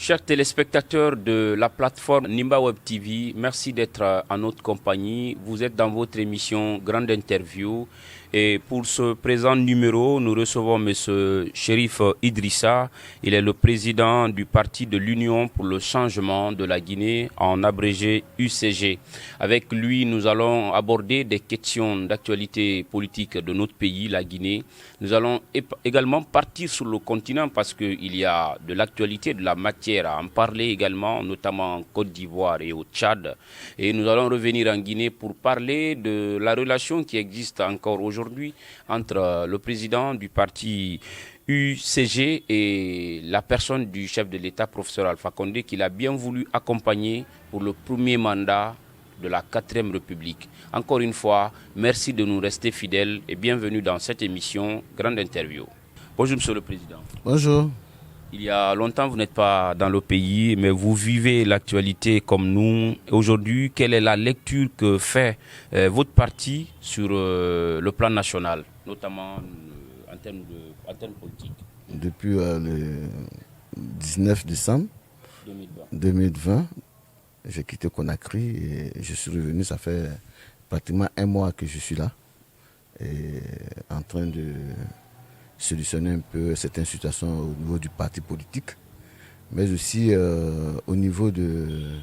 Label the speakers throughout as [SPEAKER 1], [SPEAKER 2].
[SPEAKER 1] Chers téléspectateurs de la plateforme Nimba Web TV, merci d'être en notre compagnie. Vous êtes dans votre émission Grande Interview. Et pour ce présent numéro, nous recevons M. Chérif Idrissa. Il est le président du parti de l'Union pour le changement de la Guinée, en abrégé UCG. Avec lui, nous allons aborder des questions d'actualité politique de notre pays, la Guinée. Nous allons également partir sur le continent parce qu'il y a de l'actualité, de la matière à en parler également, notamment en Côte d'Ivoire et au Tchad. Et nous allons revenir en Guinée pour parler de la relation qui existe encore aujourd'hui entre le président du parti UCG et la personne du chef de l'État, professeur Alpha Condé, qu'il a bien voulu accompagner pour le premier mandat de la 4e République. Encore une fois, merci de nous rester fidèles et bienvenue dans cette émission Grande Interview. Bonjour Monsieur le Président.
[SPEAKER 2] Bonjour.
[SPEAKER 1] Il y a longtemps, vous n'êtes pas dans le pays, mais vous vivez l'actualité comme nous. Aujourd'hui, quelle est la lecture que fait votre parti sur le plan national, notamment en termes politiques?
[SPEAKER 2] Depuis le 19 décembre 2020, j'ai quitté Conakry et je suis revenu, ça fait pratiquement un mois que je suis là, et en train de solutionner un peu certaines situations au niveau du parti politique, mais aussi au niveau de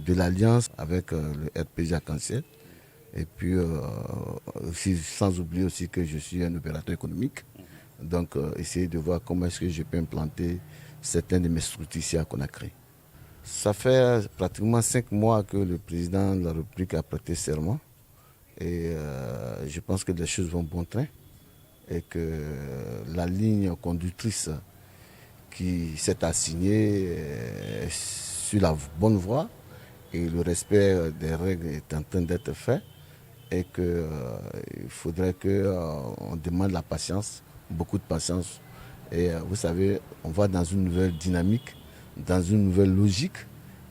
[SPEAKER 2] l'alliance avec le RPG Arc-en-Ciel. Et puis, aussi, sans oublier aussi que je suis un opérateur économique. Donc, essayer de voir comment est-ce que je peux implanter certaines de mes structures ici à Conakry. Ça fait pratiquement 5 mois que le président de la République a prêté serment. Et je pense que les choses vont bon train. Et que la ligne conductrice qui s'est assignée est sur la bonne voie et le respect des règles est en train d'être fait, et qu'il faudrait qu'on demande la patience, beaucoup de patience. Et vous savez, on va dans une nouvelle dynamique, dans une nouvelle logique.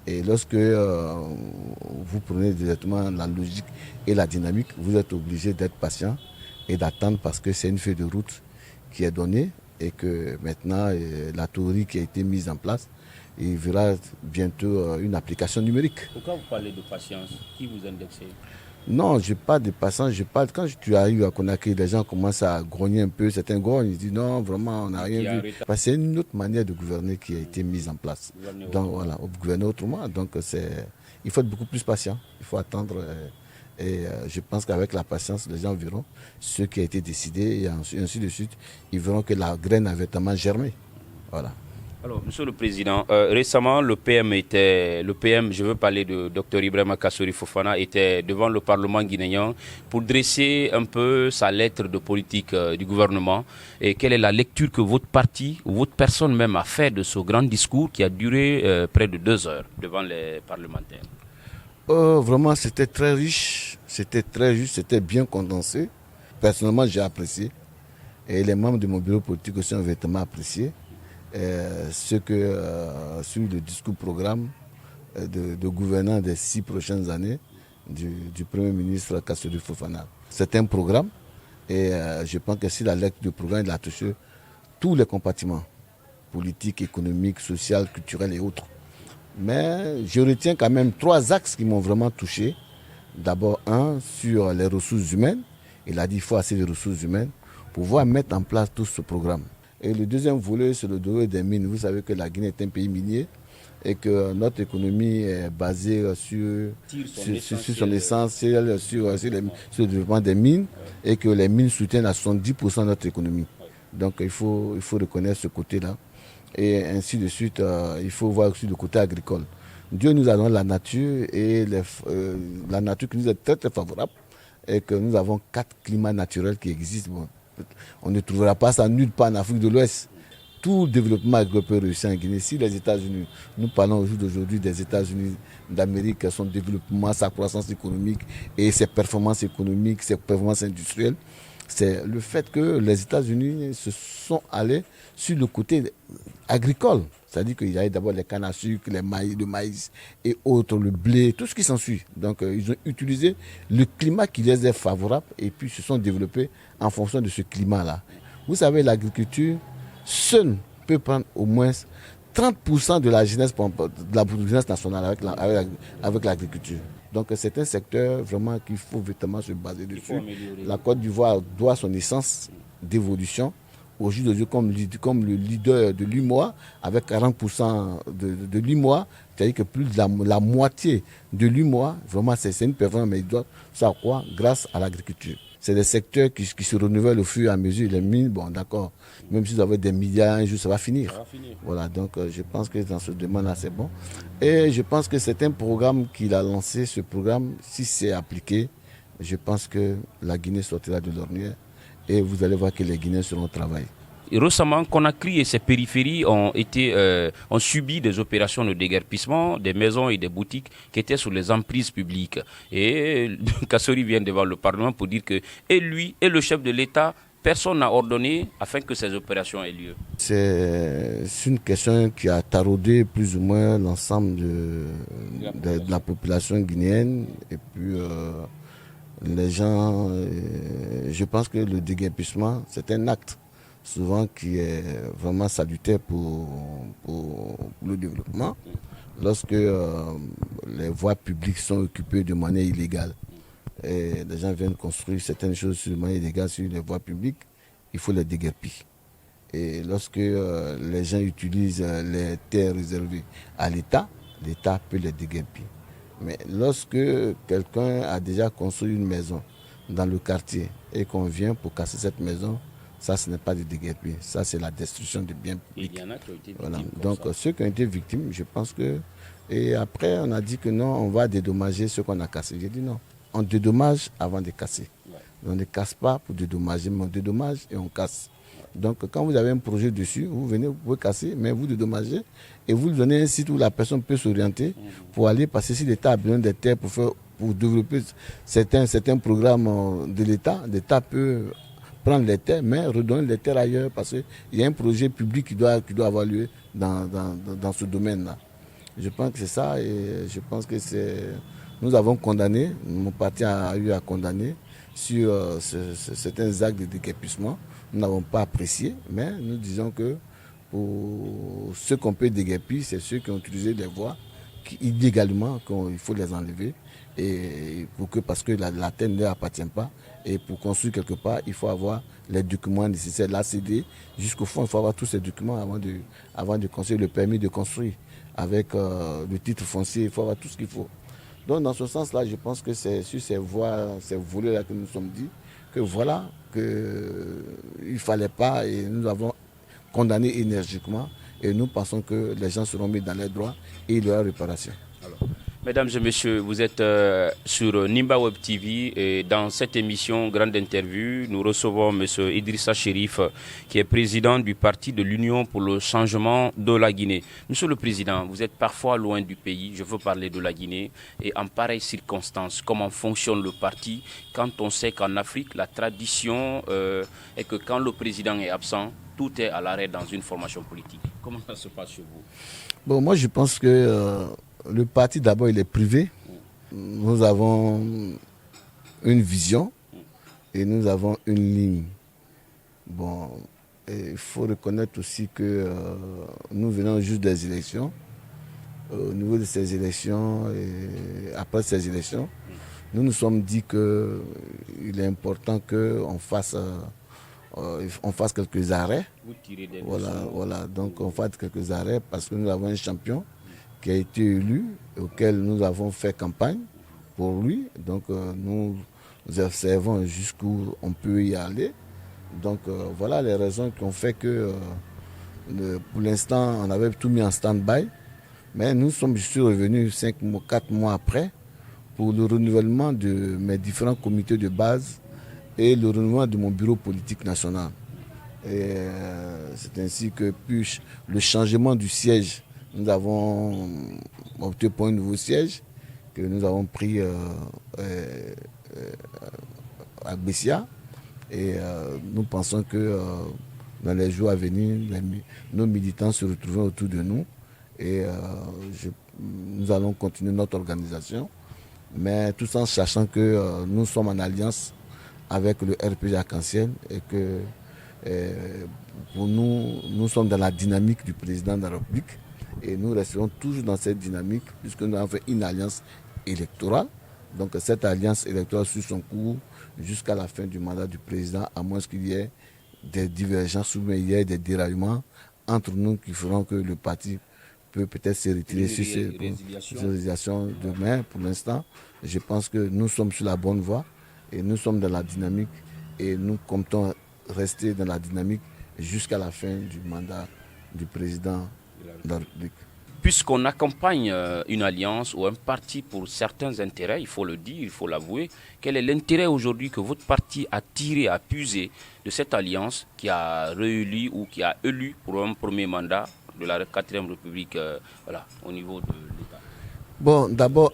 [SPEAKER 2] Et lorsque vous prenez directement la logique et la dynamique, vous êtes obligé d'être patient et d'attendre, parce que c'est une feuille de route qui est donnée et que maintenant la théorie qui a été mise en place, il verra bientôt une application numérique.
[SPEAKER 1] Pourquoi vous parlez de patience? Qui vous indexez?
[SPEAKER 2] Non, je parle de patience, quand tu arrives à Conakry, les gens commencent à grogner un peu, certains grognent, ils disent non, vraiment, on n'a rien vu. Parce que c'est une autre manière de gouverner qui a été mise en place. Donc voilà, gouverner autrement, donc il faut être beaucoup plus patient, il faut attendre. Et je pense qu'avec la patience, les gens verront ce qui a été décidé et ainsi de suite. Ils verront que la graine avait tellement germé. Voilà.
[SPEAKER 1] Alors, Monsieur le Président, récemment, le PM, je veux parler de Dr Ibrahima Kassori Fofana, était devant le Parlement guinéen pour dresser un peu sa lettre de politique du gouvernement. Et quelle est la lecture que votre parti, ou votre personne même, a fait de ce grand discours qui a duré près de 2 heures devant les parlementaires?
[SPEAKER 2] Vraiment, c'était très riche, c'était très juste, c'était bien condensé. Personnellement, j'ai apprécié. Et les membres de mon bureau politique aussi ont véritablement apprécié sur le discours programme de gouvernance des 6 prochaines années du Premier ministre Kassori Fofana. C'est un programme et je pense que si la lecture du programme, il a touché tous les compartiments, politiques, économiques, sociaux, culturels et autres. Mais je retiens quand même 3 axes qui m'ont vraiment touché. D'abord, un, sur les ressources humaines. Il a dit qu'il faut assez de ressources humaines pour pouvoir mettre en place tout ce programme. Et le deuxième volet, c'est le domaine des mines. Vous savez que la Guinée est un pays minier et que notre économie est basée sur son essentiel, sur le développement des mines, et que les mines soutiennent à 70% de notre économie. Donc il faut reconnaître ce côté-là. Et ainsi de suite, il faut voir aussi le côté agricole. Dieu nous a donné la nature, et la nature qui nous est très très favorable, et que nous avons 4 climats naturels qui existent. Bon, on ne trouvera pas ça nulle part en Afrique de l'Ouest. Tout développement agricole peut réussir en Guinée. Si les États-Unis, nous parlons aujourd'hui des États-Unis d'Amérique, son développement, sa croissance économique et ses performances économiques, ses performances industrielles, c'est le fait que les États-Unis se sont allés sur le côté agricole. C'est-à-dire qu'il y a d'abord les cannes à sucre, le maïs et autres, le blé, tout ce qui s'ensuit. Donc ils ont utilisé le climat qui les est favorable et puis se sont développés en fonction de ce climat-là. Vous savez, l'agriculture seule peut prendre au moins 30% de la jeunesse, de la jeunesse nationale avec l'agriculture. Donc c'est un secteur vraiment qu'il faut véritablement se baser dessus. La Côte d'Ivoire doit son essence d'évolution au jour d'aujourd'hui comme le leader de l'UMOA avec 40% de l'UMOA, c'est-à-dire que plus de la moitié de l'UMOA, vraiment c'est une performance, mais il doit savoir grâce à l'agriculture. C'est des secteurs qui se renouvellent au fur et à mesure. Les mines, bon d'accord, même si vous avez des milliards, un jour ça va finir. Voilà, donc je pense que dans ce domaine-là c'est bon. Et je pense que c'est un programme qu'il a lancé, ce programme, si c'est appliqué, je pense que la Guinée sortira de l'ornière et vous allez voir que les Guinéens seront au travail.
[SPEAKER 1] Et récemment, Conakry et ses périphéries ont subi des opérations de déguerpissement des maisons et des boutiques qui étaient sous les emprises publiques. Et Kassori vient devant le Parlement pour dire que et lui et le chef de l'État, personne n'a ordonné afin que ces opérations aient lieu.
[SPEAKER 2] C'est une question qui a taraudé plus ou moins l'ensemble de la population guinéenne. Et puis les gens, je pense que le déguerpissement, c'est un acte souvent qui est vraiment salutaire pour le développement, lorsque les voies publiques sont occupées de manière illégale et les gens viennent construire certaines choses de manière illégale sur les voies publiques, il faut les déguerpir. Et lorsque les gens utilisent les terres réservées à l'État, l'État peut les déguerpir. Mais lorsque quelqu'un a déjà construit une maison dans le quartier et qu'on vient pour casser cette maison, ça, ce n'est pas du déguerpir. Ça, c'est la destruction de biens publics.
[SPEAKER 1] Il y en a qui ont été victimes.
[SPEAKER 2] Voilà. Donc, ceux qui ont été victimes, je pense que... Et après, on a dit que non, on va dédommager ceux qu'on a cassés. J'ai dit non, on dédommage avant de casser. Ouais. On ne casse pas pour dédommager, mais on dédommage et on casse. Ouais. Donc, quand vous avez un projet dessus, vous venez, vous pouvez casser, mais vous dédommagez et vous lui donnez un site où la personne peut s'orienter pour aller passer. Si l'État a besoin des terres pour développer certains programmes de l'État, l'État peut prendre les terres, mais redonner les terres ailleurs parce qu'il y a un projet public qui doit avoir lieu dans ce domaine-là. Je pense que c'est ça et je pense que nous avons condamné, mon parti a eu à condamner sur certains actes de déguerpissement. Nous n'avons pas apprécié, mais nous disons que pour ceux qu'on peut déguerpir, c'est ceux qui ont utilisé des voies illégalement, qu'il faut les enlever. Et parce que la terre ne leur appartient pas. Et pour construire quelque part, il faut avoir les documents nécessaires, l'ACD. Jusqu'au fond, il faut avoir tous ces documents avant de construire, le permis de construire. Avec le titre foncier, il faut avoir tout ce qu'il faut. Donc dans ce sens-là, je pense que c'est sur ces voies, ces volets-là que nous nous sommes dit que voilà, qu'il ne fallait pas et nous avons condamné énergiquement et nous pensons que les gens seront mis dans les droits et il y aura réparation.
[SPEAKER 1] Alors, mesdames et messieurs, vous êtes sur Nimba Web TV et dans cette émission Grande Interview, nous recevons M. Idrissa Chérif qui est président du Parti de l'Union pour le changement de la Guinée. Monsieur le Président, vous êtes parfois loin du pays, je veux parler de la Guinée et en pareille circonstance, comment fonctionne le parti quand on sait qu'en Afrique, la tradition est que quand le président est absent, tout est à l'arrêt dans une formation politique. Comment ça se passe chez vous?
[SPEAKER 2] Bon, moi je pense que le parti d'abord il est privé. Nous avons une vision et nous avons une ligne. Bon, il faut reconnaître aussi que nous venons juste des élections. Au niveau de ces élections et après ces élections, nous nous sommes dit qu'il est important qu'on fasse quelques arrêts. Voilà, donc on fasse quelques arrêts parce que nous avons un champion qui a été élu, auquel nous avons fait campagne pour lui. Donc nous observons jusqu'où on peut y aller. Donc voilà les raisons qui ont fait que pour l'instant on avait tout mis en stand-by. Mais nous sommes juste revenus 4 mois après pour le renouvellement de mes différents comités de base et le renouvellement de mon bureau politique national. Et c'est ainsi que puis le changement du siège, nous avons opté pour un nouveau siège que nous avons pris à Bessia. Et nous pensons que dans les jours à venir, nos militants se retrouveront autour de nous. Et nous allons continuer notre organisation. Mais tout en sachant que nous sommes en alliance avec le RPG Arc-en-Ciel et que pour nous, nous sommes dans la dynamique du président de la République. Et nous resterons toujours dans cette dynamique puisque nous avons fait une alliance électorale. Donc cette alliance électorale suit son cours jusqu'à la fin du mandat du président, à moins qu'il y ait des divergences ou il y ait des déraillements entre nous qui feront que le parti peut peut-être se retirer sur ces résiliations demain. Pour l'instant, je pense que nous sommes sur la bonne voie et nous sommes dans la dynamique et nous comptons rester dans la dynamique jusqu'à la fin du mandat du président de la République.
[SPEAKER 1] Puisqu'on accompagne une alliance ou un parti pour certains intérêts, il faut le dire, il faut l'avouer, quel est l'intérêt aujourd'hui que votre parti a tiré, a puisé de cette alliance qui a réélu ou qui a élu pour un premier mandat de la 4e République au niveau de l'État?
[SPEAKER 2] Bon, d'abord,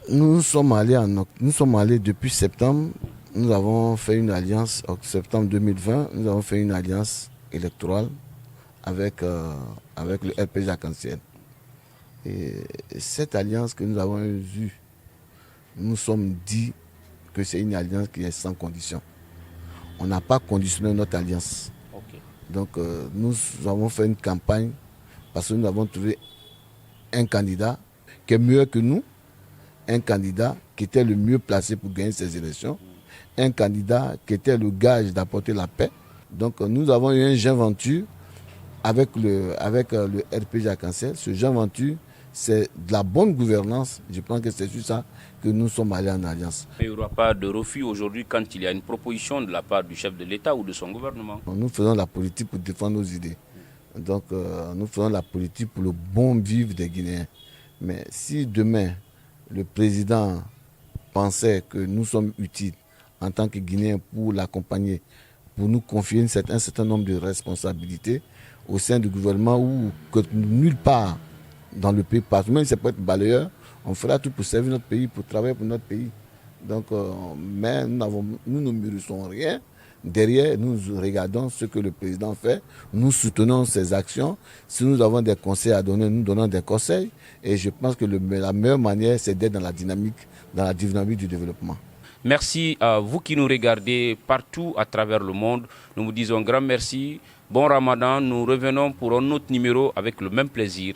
[SPEAKER 2] nous sommes allés depuis septembre. Nous avons fait une alliance, en septembre 2020, nous avons fait une alliance électorale avec le RPG Arc-en-Ciel. Et cette alliance que nous avons eue, nous sommes dit que c'est une alliance qui est sans condition. On n'a pas conditionné notre alliance.
[SPEAKER 1] Okay.
[SPEAKER 2] Donc nous avons fait une campagne parce que nous avons trouvé un candidat qui est mieux que nous, un candidat qui était le mieux placé pour gagner ces élections, un candidat qui était le gage d'apporter la paix. Donc nous avons eu un Jean Venture avec le RPG Arc-en-Ciel. Ce Jean Venture, c'est de la bonne gouvernance. Je pense que c'est sur ça que nous sommes allés en alliance.
[SPEAKER 1] Mais il n'y aura pas de refus aujourd'hui quand il y a une proposition de la part du chef de l'État ou de son gouvernement.
[SPEAKER 2] Nous faisons la politique pour défendre nos idées. Donc nous faisons la politique pour le bon vivre des Guinéens. Mais si demain, le président pensait que nous sommes utiles en tant que Guinéens pour l'accompagner, pour nous confier un certain nombre de responsabilités au sein du gouvernement ou que nulle part dans le pays, parce que même si c'est pour être balayeur, on fera tout pour servir notre pays, pour travailler pour notre pays. Donc, mais nous ne mûrissons rien. Derrière, nous regardons ce que le président fait, nous soutenons ses actions. Si nous avons des conseils à donner, nous donnons des conseils. Et je pense que la meilleure manière, c'est d'être dans la dynamique du développement.
[SPEAKER 1] Merci à vous qui nous regardez partout à travers le monde. Nous vous disons grand merci. Bon Ramadan. Nous revenons pour un autre numéro avec le même plaisir.